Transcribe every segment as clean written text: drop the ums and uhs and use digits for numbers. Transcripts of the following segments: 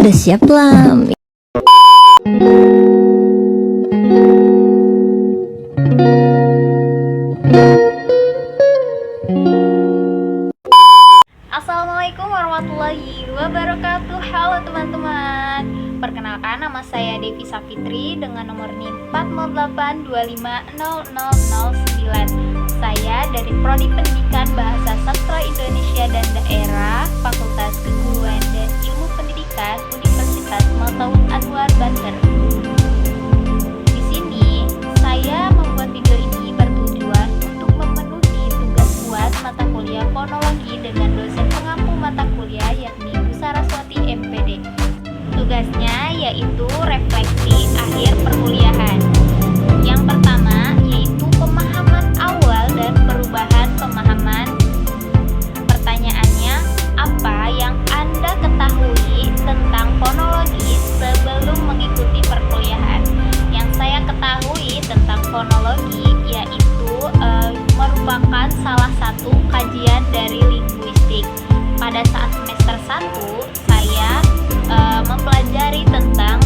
Udah siap belum? Assalamualaikum warahmatullahi wabarakatuh. Halo teman-teman, perkenalkan nama saya Devi Safitri dengan nomor NIM 408250009. Saya dari Prodi Pendidikan Bahasa Sastra Indonesia dan Daerah, Fakultas Keguruan dan Ilmu Pendidikan, Universitas Maltaun Anwar, Banten. Di sini saya membuat video ini bertujuan untuk memenuhi tugas buat mata kuliah fonologi dengan dosen pengampu mata kuliah yakni Bu Saraswati MPD. Tugasnya yaitu refleksi akhir perkuliahan. Yang pertama yaitu pemahaman awal dan perubahan pemahaman. Pertanyaannya, apa yang Anda ketahui tentang fonologi sebelum mengikuti perkuliahan? Yang saya ketahui tentang fonologi yaitu merupakan salah satu kajian dari linguistik. Pada saat semester 1 saya mempelajari tentang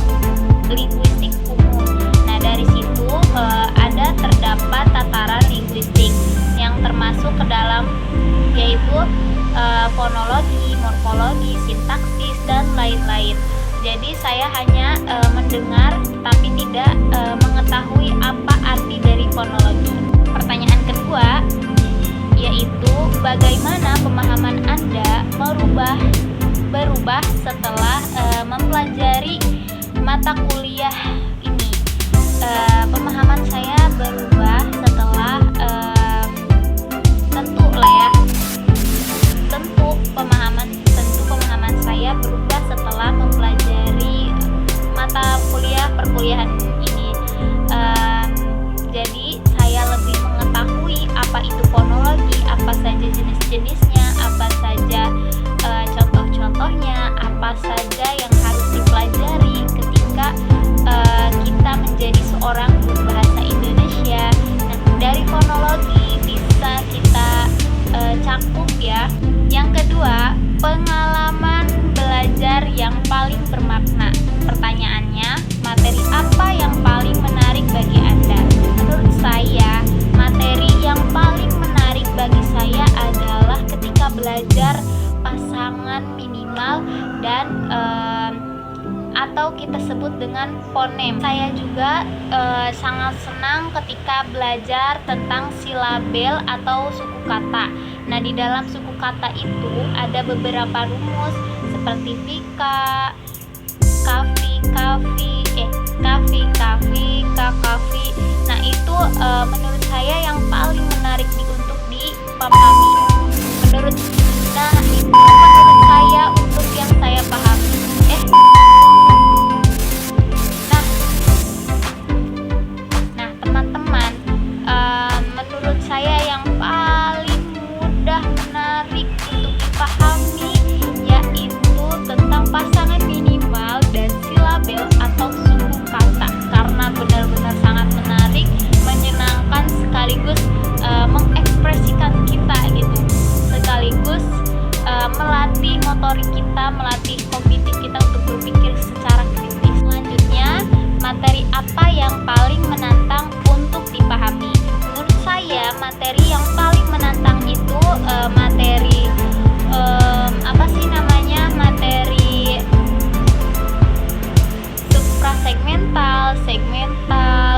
linguistik umum. Nah, dari situ ada terdapat tataran linguistik yang termasuk ke dalam yaitu fonologi, morfologi, sintaksis dan lain-lain. Jadi saya hanya mendengar tapi tidak mengetahui apa arti dari fonologi. Pertanyaan kedua yaitu bagaimana pemahaman Anda berubah setelah mempelajari mata kuliah ini. Pemahaman saya berubah setelah tentu pemahaman saya berubah setelah mempelajari mata kuliah perkuliahan ini. Jadi saya lebih mengetahui apa itu fonologi, apa saja jenis-jenisnya, apa saja contoh-contohnya, apa saja yang harus dipelajari ketika kita menjadi seorang guru bahasa Indonesia. Nah, dari fonologi bisa kita cakup ya. Yang kedua, pengalaman belajar yang paling bermakna. Pertanyaannya, materi apa yang paling menarik bagi Anda? Menurut saya, materi yang paling menarik bagi saya adalah ketika belajar pasangan minimal dan atau kita sebut dengan fonem. Saya juga sangat senang ketika belajar tentang silabel atau suku kata. Nah, di dalam suku kata itu ada beberapa rumus seperti vika, kafi, kakafi. Nah, itu menurut saya yang paling menarik untuk dipahami. Menurut saya untuk yang saya pahami. Nah, teman-teman, menurut saya yang paling mudah menarik untuk dipahami yaitu tentang pasangan minimal dan silabel atau suku kata, karena benar-benar sangat menarik, menyenangkan sekaligus mengekspresikan kita gitu, sekaligus melatih motorik kita, melatih kognitif kita untuk berpikir secara kritis. Selanjutnya, materi apa yang paling menantang untuk dipahami? Menurut saya, materi yang paling menantang itu materi materi suprasegmental, segmental,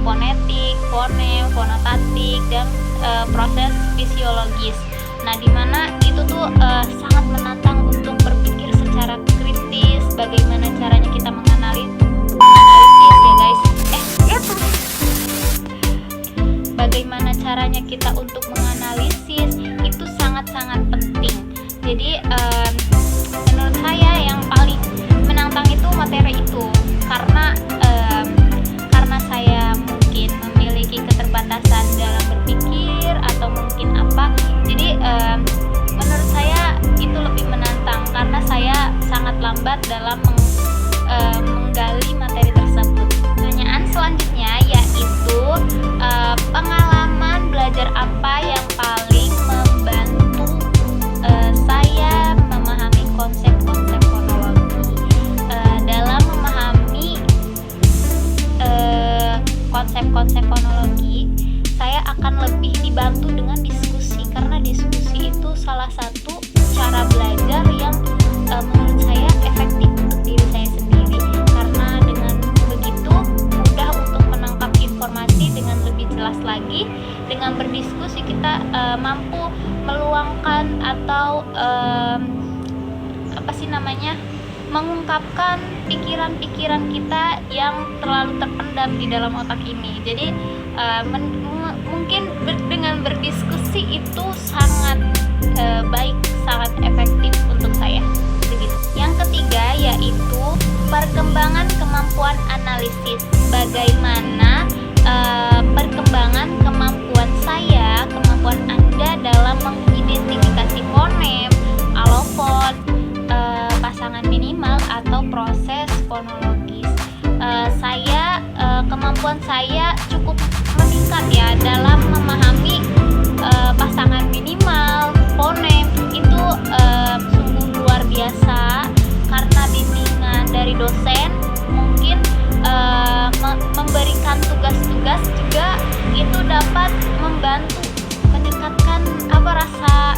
fonetik, fonem, fonotatik, dan proses fisiologis. Nah, dimana itu tuh sangat menantang untuk berpikir secara kritis, bagaimana caranya kita menganalisis ya guys. Bagaimana caranya kita untuk menganalisis itu sangat-sangat penting. Jadi menurut saya yang paling menantang itu materi itu karena saya mungkin memiliki keterbatasan dalam berpikir atau mungkin apa. Jadi menurut saya itu lebih menantang karena saya sangat lambat dalam menggali materi tersebut. Pertanyaan selanjutnya yaitu pengalaman belajar apa yang paling membantu saya memahami konsep-konsep fonologi. atau mengungkapkan pikiran-pikiran kita yang terlalu terpendam di dalam otak ini. Jadi mungkin dengan berdiskusi itu sangat baik, sangat efektif untuk saya. Begitu. Yang ketiga yaitu perkembangan kemampuan analisis. Bagaimana perkembangan kemampuan saya, kemampuan Anda dalam mengidentifikasi fonem, alofon, pasangan minimal atau proses fonologis. Kemampuan saya cukup meningkat ya dalam memahami pasangan minimal, fonem itu sungguh luar biasa karena bimbingan dari dosen. Mungkin memberikan tugas-tugas juga itu dapat membantu meningkatkan rasa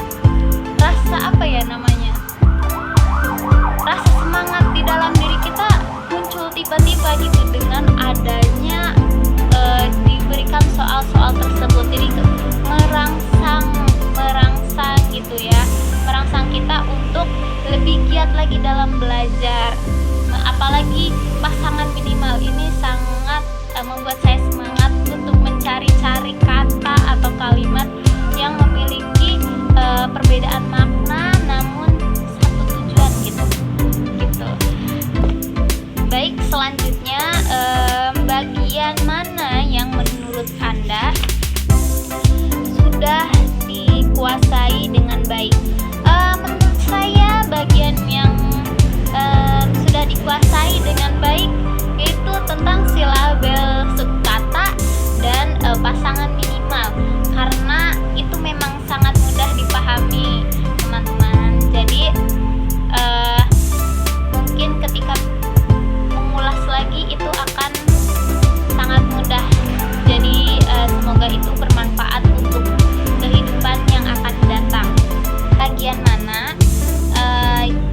semangat di dalam diri kita muncul tiba-tiba gitu dengan adanya diberikan soal-soal tersebut. Jadi merangsang gitu ya, merangsang kita untuk lebih giat lagi dalam belajar. Apalagi pasangan minimal ini sangat membuat saya semangat untuk mencari-cari kata atau kalimat yang memiliki perbedaan makna namun satu tujuan gitu. Baik, selanjutnya bagian mana yang menurut Anda sudah dikuasai dengan baik? Menurut saya bagian yang sudah dikuasai dengan baik yaitu tentang silabel sukata dan pasangan minimal, karena itu memang sangat mudah dipahami teman-teman. Jadi mungkin ketika mengulas lagi itu akan sangat mudah. Jadi semoga itu bermanfaat untuk kehidupan yang akan datang. Bagian mana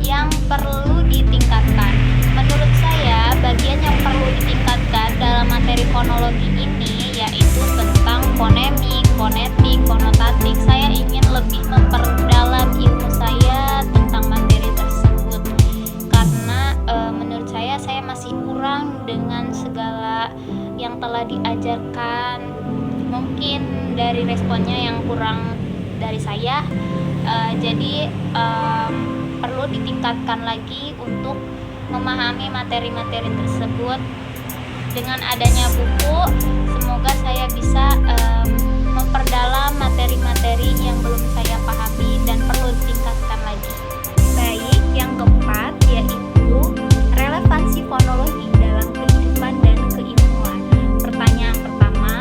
yang perlu ditingkatkan? Menurut saya bagian yang perlu ditingkatkan dalam materi fonologi ini yaitu tentang fonemik, fonetik, konotatik. Saya ingin lebih memperdalam ilmu saya tentang materi tersebut karena menurut saya masih kurang dengan segala yang telah diajarkan. Mungkin dari responnya yang kurang dari saya, jadi perlu ditingkatkan lagi untuk memahami materi-materi tersebut. Dengan adanya buku, semoga saya bisa memperdalam materi-materi yang belum saya pahami dan perlu ditingkatkan lagi. Baik, yang keempat yaitu relevansi fonologi dalam kehidupan dan keilmuan. Pertanyaan pertama,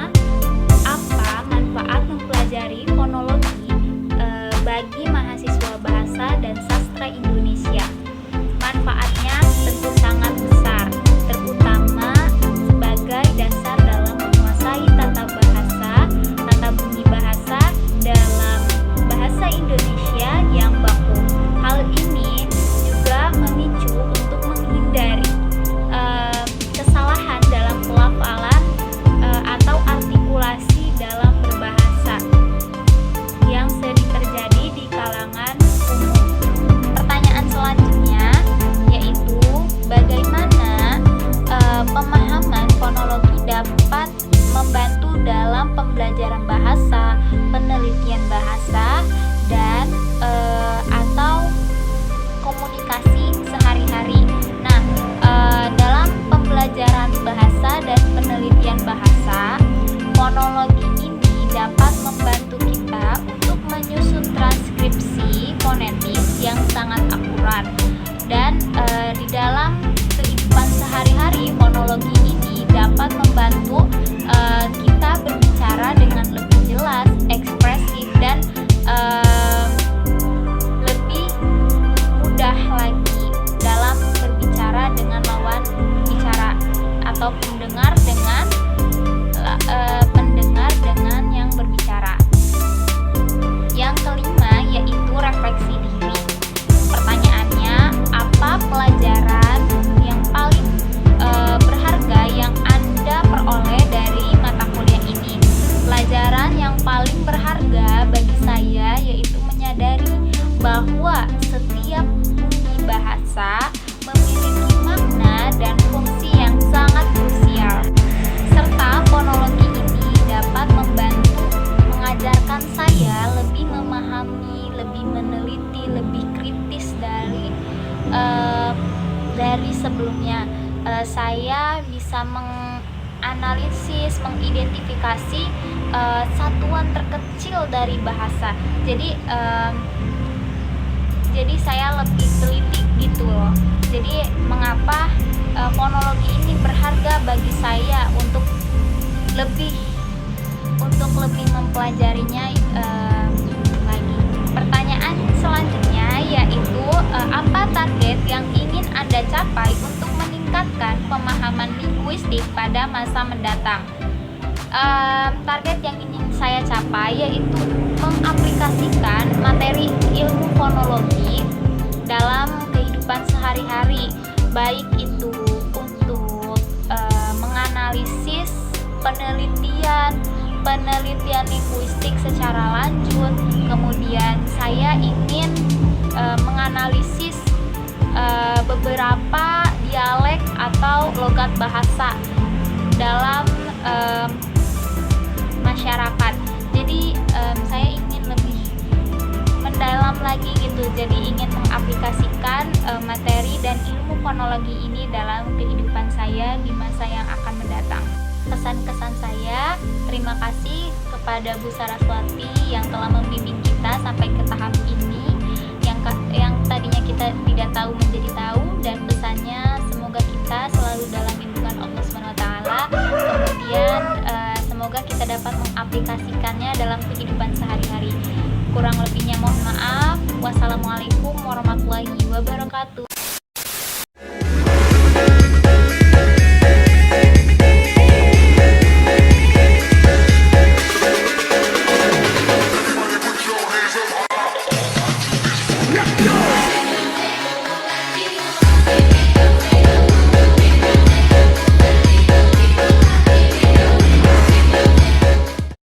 apa manfaat mempelajari fonologi bagi mahasiswa bahasa dan sastra Indonesia? Manfaatnya tentu sangat besar, terutama sebagai dasar dalam menguasai tata bahasa, tata bunyi bahasa dalam bahasa Indonesia bahwa setiap bunyi bahasa memiliki makna dan fungsi yang sangat krusial, serta fonologi ini dapat membantu mengajarkan saya lebih memahami, lebih meneliti, lebih kritis dari sebelumnya. Saya bisa menganalisis, mengidentifikasi satuan terkecil dari bahasa. Jadi saya lebih teliti gitu loh. Jadi mengapa fonologi ini berharga bagi saya untuk lebih mempelajarinya lagi. Pertanyaan selanjutnya yaitu apa target yang ingin Anda capai untuk meningkatkan pemahaman linguistik pada masa mendatang? Target yang ingin saya capai yaitu mengaplikasikan materi ilmu fonologi dalam kehidupan sehari-hari, baik itu untuk menganalisis penelitian linguistik secara lanjut. Kemudian saya ingin menganalisis beberapa dialek atau logat bahasa dalam masyarakat. Jadi saya ingin lebih mendalam lagi gitu. Jadi ingin mengaplikasikan materi dan ilmu fonologi ini dalam kehidupan saya di masa yang akan mendatang. Kesan-kesan saya, terima kasih kepada Bu Saraswati yang telah membimbing kita sampai ke tahap ini, yang tadinya kita tidak tahu menjadi tahu, dan pesannya semoga kita selalu dalam lindungan Allah SWT. Kemudian semoga kita dapat mengaplikasikannya dalam kehidupan sehari-hari. Kurang lebihnya mohon maaf. Wassalamualaikum warahmatullahi wabarakatuh.